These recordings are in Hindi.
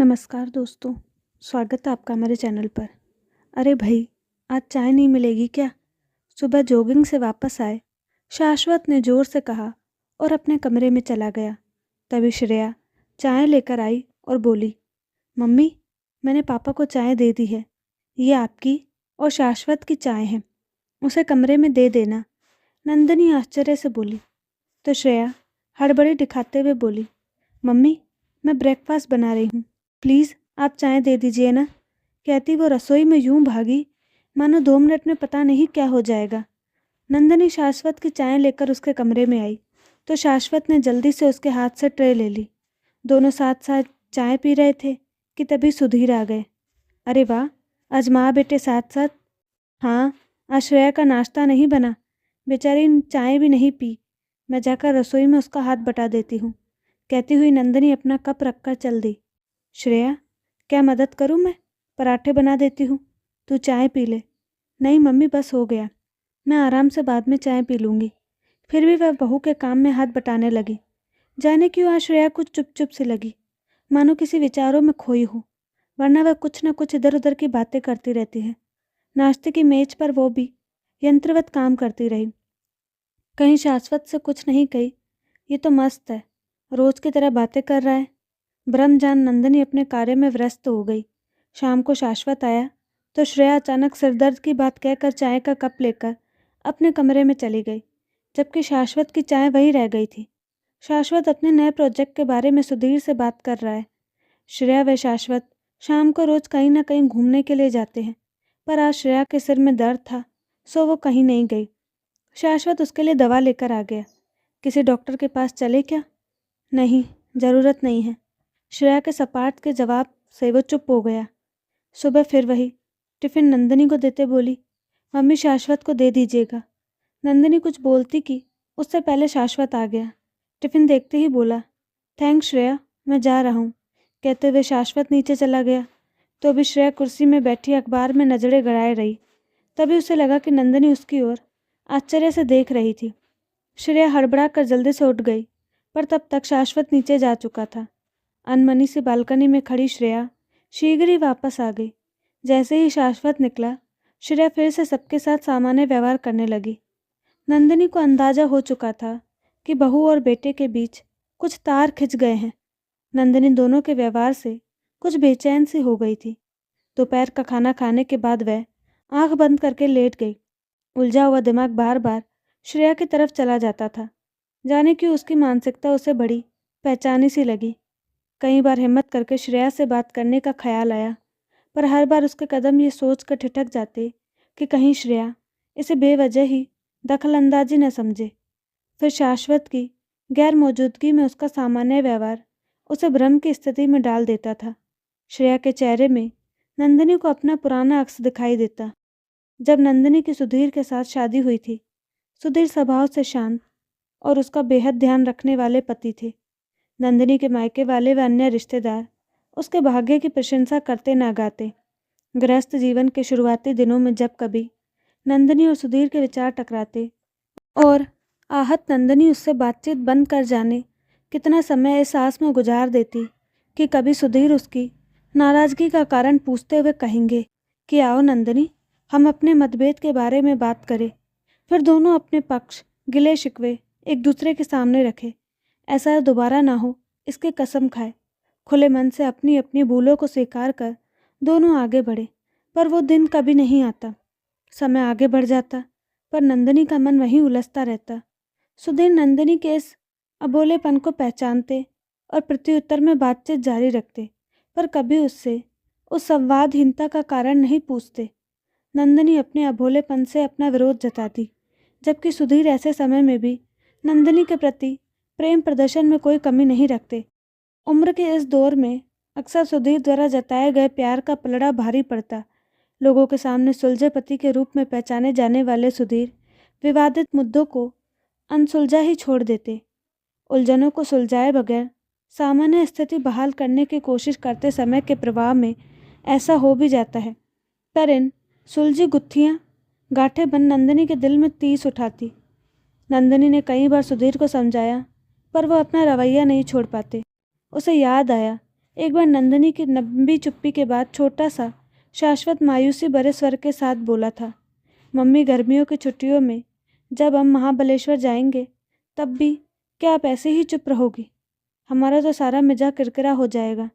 नमस्कार दोस्तों, स्वागत है आपका हमारे चैनल पर। अरे भाई, आज चाय नहीं मिलेगी क्या? सुबह जॉगिंग से वापस आए, शाश्वत ने ज़ोर से कहा और अपने कमरे में चला गया। तभी श्रेया चाय लेकर आई और बोली, मम्मी, मैंने पापा को चाय दे दी है। ये आपकी और शाश्वत की चाय है, उसे कमरे में दे देना। नंदिनी आश्चर्य से बोली। तो श्रेया हड़बड़ी दिखाते हुए बोली, मम्मी, मैं ब्रेकफास्ट बना रही हूँ, प्लीज़ आप चाय दे दीजिए ना। कहती वो रसोई में यूं भागी मानो 2 मिनट में पता नहीं क्या हो जाएगा। नंदिनी शाश्वत की चाय लेकर उसके कमरे में आई तो शाश्वत ने जल्दी से उसके हाथ से ट्रे ले ली। दोनों साथ साथ चाय पी रहे थे कि तभी सुधीर आ गए। अरे वाह, आज माँ बेटे साथ साथ। हाँ, आज श्रेया का नाश्ता नहीं बना, बेचारी ने चाय भी नहीं पी। मैं जाकर रसोई में उसका हाथ बटा देती हूँ, कहती हुई नंदिनी अपना कप रखकर चल दी। श्रेया, क्या मदद करूँ मैं? पराठे बना देती हूँ, तू चाय पी ले। नहीं मम्मी, बस हो गया, मैं आराम से बाद में चाय पी लूँगी। फिर भी वह बहू के काम में हाथ बटाने लगी। जाने क्यों आज श्रेया कुछ चुप चुप सी लगी, मानो किसी विचारों में खोई हो, वरना वह कुछ न कुछ इधर उधर की बातें करती रहती है। नाश्ते की मेज पर वो भी यंत्रवत काम करती रही। कहीं शाश्वत से कुछ नहीं कही, ये तो मस्त है, रोज़ की तरह बातें कर रहा है। ब्रह्मजान नंदिनी अपने कार्य में व्यस्त हो गई। शाम को शाश्वत आया तो श्रेया अचानक सिरदर्द की बात कहकर चाय का कप लेकर अपने कमरे में चली गई, जबकि शाश्वत की चाय वहीं रह गई थी। शाश्वत अपने नए प्रोजेक्ट के बारे में सुधीर से बात कर रहा है। श्रेया व शाश्वत शाम को रोज़ कहीं ना कहीं घूमने के लिए जाते हैं, पर आज श्रेया के सिर में दर्द था, सो वो कहीं नहीं गई। शाश्वत उसके लिए दवा लेकर आ गया। किसी डॉक्टर के पास चले क्या? नहीं, ज़रूरत नहीं है। श्रेया के सपाट के जवाब से वो चुप हो गया। सुबह फिर वही टिफ़िन नंदिनी को देते बोली, मम्मी शाश्वत को दे दीजिएगा। नंदिनी कुछ बोलती कि उससे पहले शाश्वत आ गया। टिफ़िन देखते ही बोला, थैंक्स श्रेया, मैं जा रहा हूँ। कहते हुए शाश्वत नीचे चला गया तो अभी श्रेया कुर्सी में बैठी अखबार में नजरें गड़ाए रही। तभी उसे लगा कि नंदिनी उसकी ओर आश्चर्य से देख रही थी। श्रेया हड़बड़ा कर जल्दी से उठ गई, पर तब तक शाश्वत नीचे जा चुका था। अनमनी सी बालकनी में खड़ी श्रेया शीघ्र ही वापस आ गई। जैसे ही शाश्वत निकला, श्रेया फिर से सबके साथ सामान्य व्यवहार करने लगी। नंदिनी को अंदाजा हो चुका था कि बहू और बेटे के बीच कुछ तार खिंच गए हैं। नंदिनी दोनों के व्यवहार से कुछ बेचैन सी हो गई थी। दोपहर का खाना खाने के बाद वह आंख बंद करके लेट गई। उलझा हुआ दिमाग बार बार श्रेया की तरफ चला जाता था। जाने क्यों उसकी मानसिकता उसे बड़ी पहचानी सी लगी। कई बार हिम्मत करके श्रेया से बात करने का ख्याल आया, पर हर बार उसके कदम ये सोच कर ठिठक जाते कि कहीं श्रेया इसे बेवजह ही दखलंदाजी न समझे। फिर शाश्वत की गैर मौजूदगी में उसका सामान्य व्यवहार उसे भ्रम की स्थिति में डाल देता था। श्रेया के चेहरे में नंदिनी को अपना पुराना अक्स दिखाई देता। जब नंदिनी की सुधीर के साथ शादी हुई थी, सुधीर स्वभाव से शांत और उसका बेहद ध्यान रखने वाले पति थे। नंदिनी के मायके वाले व अन्य रिश्तेदार उसके भाग्य की प्रशंसा करते न गाते। गृहस्थ जीवन के शुरुआती दिनों में जब कभी नंदिनी और सुधीर के विचार टकराते और आहत नंदिनी उससे बातचीत बंद कर जाने कितना समय इस आस में गुजार देती कि कभी सुधीर उसकी नाराज़गी का कारण पूछते हुए कहेंगे कि आओ नंदिनी, हम अपने मतभेद के बारे में बात करें। फिर दोनों अपने पक्ष गिले शिकवे एक दूसरे के सामने रखे। ऐसा दोबारा ना हो, इसकी कसम खाए। खुले मन से अपनी अपनी भूलों को स्वीकार कर दोनों आगे बढ़े, पर वो दिन कभी नहीं आता। समय आगे बढ़ जाता, पर नंदिनी का मन वहीं उलझता रहता। सुधीर नंदिनी के इस अबोलेपन को पहचानते और प्रत्युत्तर में बातचीत जारी रखते, पर कभी उससे उस संवादहीनता का कारण नहीं पूछते। नंदिनी अपने अबोलेपन से अपना विरोध जताती, जबकि सुधीर ऐसे समय में भी नंदिनी के प्रति प्रेम प्रदर्शन में कोई कमी नहीं रखते। उम्र के इस दौर में अक्सर सुधीर द्वारा जताए गए प्यार का पलड़ा भारी पड़ता। लोगों के सामने सुलझे पति के रूप में पहचाने जाने वाले सुधीर विवादित मुद्दों को अनसुलझा ही छोड़ देते। उलझनों को सुलझाए बगैर सामान्य स्थिति बहाल करने की कोशिश करते समय के प्रवाह में ऐसा हो भी जाता है। पर इन सुलझी गुत्थियाँ गांठें बन नंदिनी के दिल में तीस उठाती। नंदिनी ने कई बार सुधीर को समझाया, पर वह अपना रवैया नहीं छोड़ पाते। उसे याद आया एक बार नंदिनी की लंबी चुप्पी के बाद छोटा सा शाश्वत मायूसी भरे स्वर के साथ बोला था, मम्मी गर्मियों की छुट्टियों में जब हम महाबलेश्वर जाएंगे तब भी क्या आप ऐसे ही चुप रहोगी? हमारा तो सारा मिजाज किरकिरा हो जाएगा।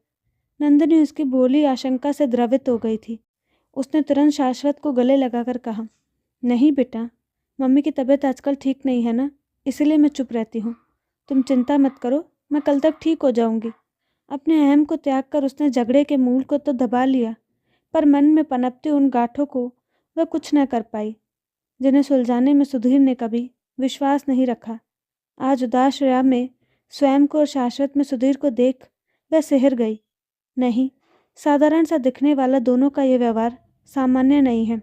नंदिनी उसकी बोली आशंका से द्रवित हो गई थी। उसने तुरंत शाश्वत को गले लगाकर कहा, नहीं बेटा, मम्मी की तबीयत आजकल ठीक नहीं है ना, इसलिए मैं चुप रहती हूँ। तुम चिंता मत करो, मैं कल तक ठीक हो जाऊंगी। अपने अहम को त्याग कर उसने झगड़े के मूल को तो दबा लिया, पर मन में पनपती उन गांठों को वह कुछ न कर पाई, जिन्हें सुलझाने में सुधीर ने कभी विश्वास नहीं रखा। आज उदास श्रेया में स्वयं को और शाश्वत में सुधीर को देख वह सिहर गई। नहीं, साधारण सा दिखने वाला दोनों का ये व्यवहार सामान्य नहीं है।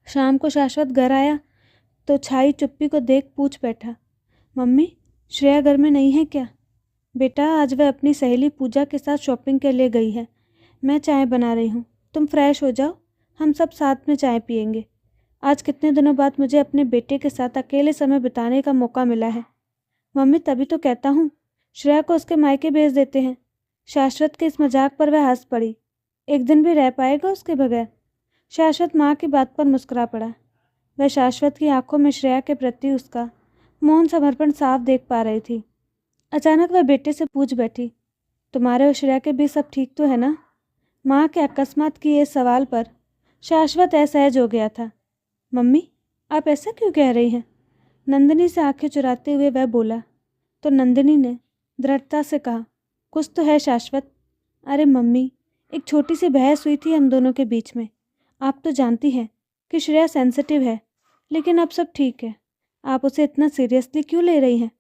शाम को शाश्वत घर आया तो छाई चुप्पी को देख पूछ बैठा, मम्मी श्रेया घर में नहीं है क्या? बेटा, आज वह अपनी सहेली पूजा के साथ शॉपिंग के लिए गई है। मैं चाय बना रही हूँ, तुम फ्रेश हो जाओ, हम सब साथ में चाय पियेंगे। आज कितने दिनों बाद मुझे अपने बेटे के साथ अकेले समय बिताने का मौका मिला है। मम्मी, तभी तो कहता हूँ श्रेया को उसके मायके भेज देते हैं। शाश्वत के इस मजाक पर वह हंस पड़ी। एक दिन भी रह पाएगा उसके बगैर? शाश्वत माँ की बात पर मुस्कुरा पड़ा। वह शाश्वत की आंखों में श्रेया के प्रति उसका मौन समर्पण साफ देख पा रही थी। अचानक वह बेटे से पूछ बैठी, तुम्हारे और श्रेया के बीच सब ठीक तो है ना? माँ के अकस्मात किए इस सवाल पर शाश्वत असहज हो गया था। मम्मी, आप ऐसा क्यों कह रही हैं? नंदिनी से आंखें चुराते हुए वह बोला। तो नंदिनी ने दृढ़ता से कहा, कुछ तो है शाश्वत। अरे मम्मी, एक छोटी सी बहस हुई थी हम दोनों के बीच में। आप तो जानती हैं कि श्रेया सेंसिटिव है, लेकिन अब सब ठीक है। आप उसे इतना सीरियसली क्यों ले रही हैं?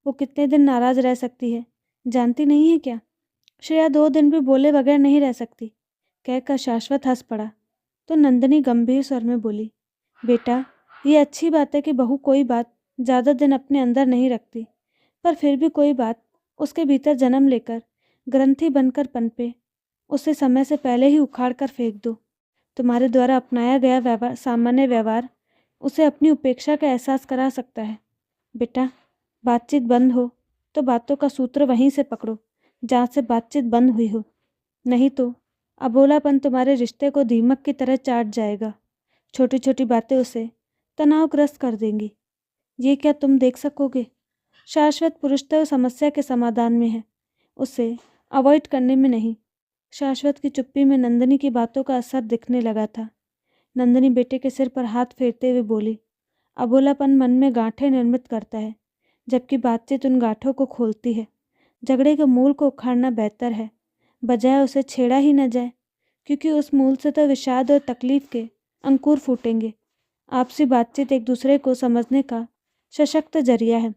वो कितने दिन नाराज़ रह सकती है, जानती नहीं है क्या? श्रेया 2 दिन भी बोले बगैर नहीं रह सकती, कहकर शाश्वत हंस पड़ा। तो नंदिनी गंभीर स्वर में बोली, बेटा, ये अच्छी बात है कि बहू कोई बात ज़्यादा दिन अपने अंदर नहीं रखती, पर फिर भी कोई बात उसके भीतर जन्म लेकर ग्रंथि बनकर पनपे, उसे समय से पहले ही उखाड़ कर फेंक दो। तुम्हारे द्वारा अपनाया गया व्यवहार, सामान्य व्यवहार, उसे अपनी उपेक्षा का एहसास करा सकता है। बेटा, बातचीत बंद हो तो बातों का सूत्र वहीं से पकड़ो जहाँ से बातचीत बंद हुई हो, नहीं तो अबोलापन तुम्हारे रिश्ते को दीमक की तरह चाट जाएगा। छोटी छोटी बातें उसे तनावग्रस्त कर देंगी। ये क्या तुम देख सकोगे? शाश्वत पुरुषत्व समस्या के समाधान में है, उसे अवॉइड करने में नहीं। शाश्वत की चुप्पी में नंदिनी की बातों का असर दिखने लगा था। नंदिनी बेटे के सिर पर हाथ फेरते हुए बोली, अबोलापन मन में गांठें निर्मित करता है, जबकि बातचीत उन गांठों को खोलती है। झगड़े के मूल को उखाड़ना बेहतर है, बजाय उसे छेड़ा ही न जाए, क्योंकि उस मूल से तो विषाद और तकलीफ के अंकुर फूटेंगे। आपसी बातचीत एक दूसरे को समझने का सशक्त जरिया है।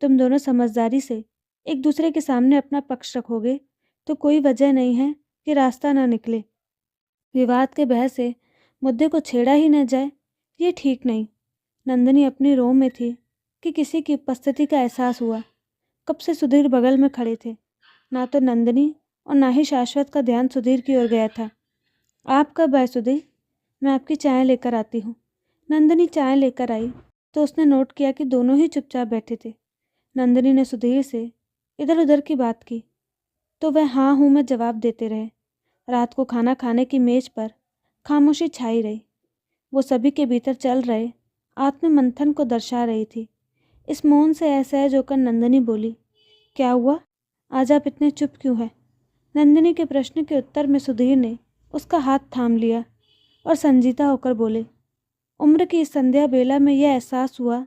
तुम दोनों समझदारी से एक दूसरे के सामने अपना पक्ष रखोगे तो कोई वजह नहीं है कि रास्ता ना निकले। विवाद के बहस से मुद्दे को छेड़ा ही न जाए, ये ठीक नहीं। नंदिनी अपनी रोम में थी कि किसी की उपस्थिति का एहसास हुआ। कब से सुधीर बगल में खड़े थे। ना तो नंदिनी और ना ही शाश्वत का ध्यान सुधीर की ओर गया था। आप कब आए सुधीर? मैं आपकी चाय लेकर आती हूँ। नंदिनी चाय लेकर आई तो उसने नोट किया कि दोनों ही चुपचाप बैठे थे। नंदिनी ने सुधीर से इधर उधर की बात की तो वह हाँ हूँ में जवाब देते रहे। रात को खाना खाने की मेज पर खामोशी छाई रही। वो सभी के भीतर चल रहे आत्म मंथन को दर्शा रही थी। इस मौन से असहज होकर नंदिनी बोली, क्या हुआ? आज आप इतने चुप क्यों हैं? नंदिनी के प्रश्न के उत्तर में सुधीर ने उसका हाथ थाम लिया और संजीदा होकर बोले, उम्र की इस संध्या बेला में यह एहसास हुआ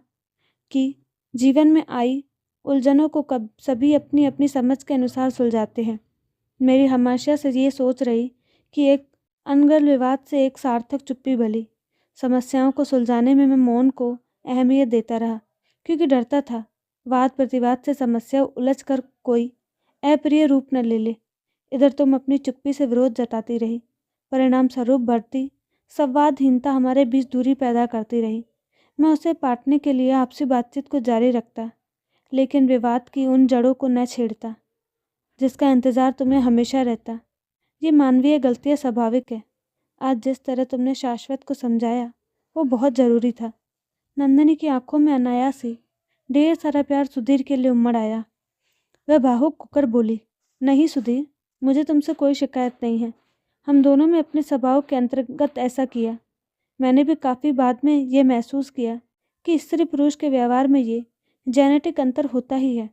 कि जीवन में आई उलझनों को कब सभी अपनी अपनी समझ के अनुसार सुलझाते हैं। मेरी हमेशा से ये सोच रही कि एक अनर्गल विवाद से एक सार्थक चुप्पी भली। समस्याओं को सुलझाने में मैं मौन को अहमियत देता रहा, क्योंकि डरता था वाद प्रतिवाद से समस्या उलझ कर कोई अप्रिय रूप न ले ले। इधर तुम अपनी चुप्पी से विरोध जताती रही, परिणाम स्वरूप बढ़ती संवादहीनता हमारे बीच दूरी पैदा करती रही। मैं उसे पाटने के लिए आपसी बातचीत को जारी रखता, लेकिन विवाद की उन जड़ों को न छेड़ता जिसका इंतज़ार तुम्हें हमेशा रहता। ये मानवीय गलतियाँ स्वाभाविक है। आज जिस तरह तुमने शाश्वत को समझाया वो बहुत ज़रूरी था। नंदिनी की आंखों में अनायास ही ढेर सारा प्यार सुधीर के लिए उमड़ आया। वह भावुक होकर बोली, नहीं सुधीर, मुझे तुमसे कोई शिकायत नहीं है। हम दोनों में अपने स्वभाव के अंतर्गत ऐसा किया। मैंने भी काफ़ी बाद में ये महसूस किया कि स्त्री पुरुष के व्यवहार में ये जेनेटिक अंतर होता ही है,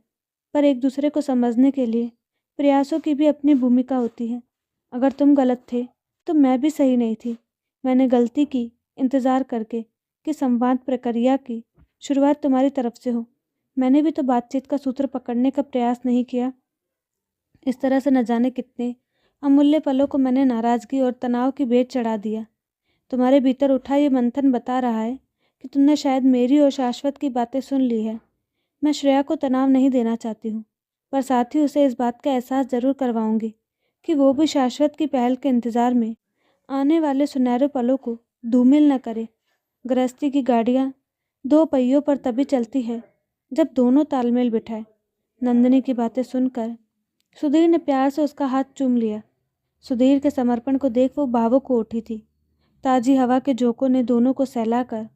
पर एक दूसरे को समझने के लिए प्रयासों की भी अपनी भूमिका होती है। अगर तुम गलत थे तो मैं भी सही नहीं थी। मैंने गलती की इंतज़ार करके कि संवाद प्रक्रिया की शुरुआत तुम्हारी तरफ से हो। मैंने भी तो बातचीत का सूत्र पकड़ने का प्रयास नहीं किया। इस तरह से न जाने कितने अमूल्य पलों को मैंने नाराज़गी और तनाव की भेंट चढ़ा दिया। तुम्हारे भीतर उठा ये मंथन बता रहा है कि तुमने शायद मेरी और शाश्वत की बातें सुन ली है। मैं श्रेया को तनाव नहीं देना चाहती हूँ, पर साथ ही उसे इस बात का एहसास ज़रूर करवाऊंगी कि वो भी शाश्वत की पहल के इंतज़ार में आने वाले सुनहरे पलों को धूमिल न करे। गृहस्थी की गाड़ियाँ दो पहियों पर तभी चलती है जब दोनों तालमेल बिठाए। नंदिनी की बातें सुनकर सुधीर ने प्यार से उसका हाथ चूम लिया। सुधीर के समर्पण को देख वो भावुक हो उठी थी। ताज़ी हवा के झोंकों ने दोनों को सहलाकर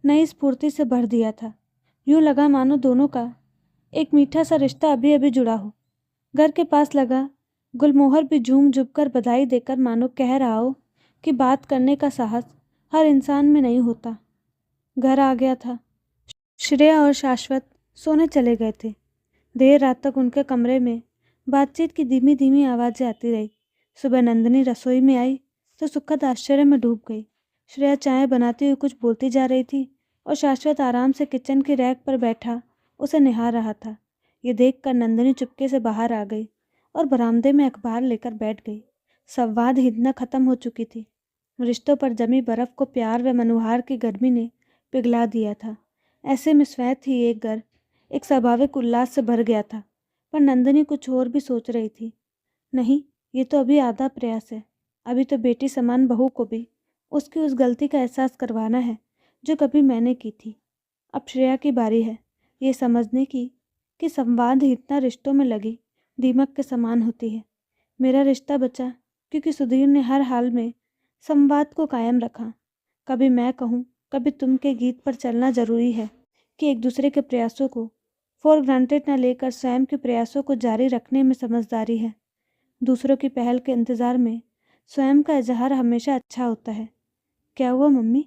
नई स्फूर्ति से भर दिया था। यूं लगा मानो दोनों का एक मीठा सा रिश्ता अभी अभी जुड़ा हो। घर के पास लगा गुलमोहर भी झूम झुक कर बधाई देकर मानो कह रहा हो कि बात करने का साहस हर इंसान में नहीं होता। घर आ गया था। श्रेया और शाश्वत सोने चले गए थे। देर रात तक उनके कमरे में बातचीत की धीमी धीमी आवाज़ें आती रही। सुबह नंदिनी रसोई में आई तो सुखद आश्चर्य में डूब गई। श्रेया चाय बनाती हुई कुछ बोलती जा रही थी और शाश्वत आराम से किचन की रैक पर बैठा उसे निहार रहा था। ये देखकर नंदिनी चुपके से बाहर आ गई और बरामदे में अखबार लेकर बैठ गई। संवाद हिदना खत्म हो चुकी थी। रिश्तों पर जमी बर्फ को प्यार व मनुहार की गर्मी ने पिघला दिया था। ऐसे में स्वैत ही एक घर एक स्वाभाविक उल्लास से भर गया था। पर नंदिनी कुछ और भी सोच रही थी। नहीं, ये तो अभी आधा प्रयास है। अभी तो बेटी समान बहू को भी उसकी उस गलती का एहसास करवाना है जो कभी मैंने की थी। अब श्रेया की बारी है ये समझने की कि संवाद ही इतना रिश्तों में लगी दीमक के समान होती है। मेरा रिश्ता बचा क्योंकि सुधीर ने हर हाल में संवाद को कायम रखा। कभी मैं कहूँ कभी तुम के गीत पर चलना जरूरी है कि एक दूसरे के प्रयासों को फॉर ग्रांटेड न लेकर स्वयं के प्रयासों को जारी रखने में समझदारी है। दूसरों की पहल के इंतज़ार में स्वयं का इजहार हमेशा अच्छा होता है। क्या हुआ मम्मी?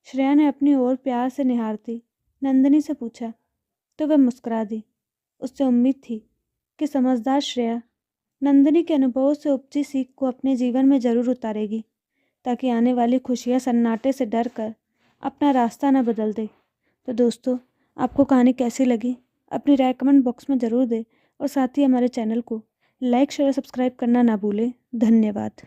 श्रेया ने अपनी ओर प्यार से निहारती नंदिनी से पूछा तो वह मुस्कुरा दी। उससे उम्मीद थी कि समझदार श्रेया नंदिनी के अनुभवों से उपजी सीख को अपने जीवन में ज़रूर उतारेगी ताकि आने वाली खुशियाँ सन्नाटे से डर कर अपना रास्ता न बदल दे। तो दोस्तों, आपको कहानी कैसी लगी अपनी राय कमेंट बॉक्स में ज़रूर दें और साथ ही हमारे चैनल को लाइक शेयर और सब्सक्राइब करना ना भूलें। धन्यवाद।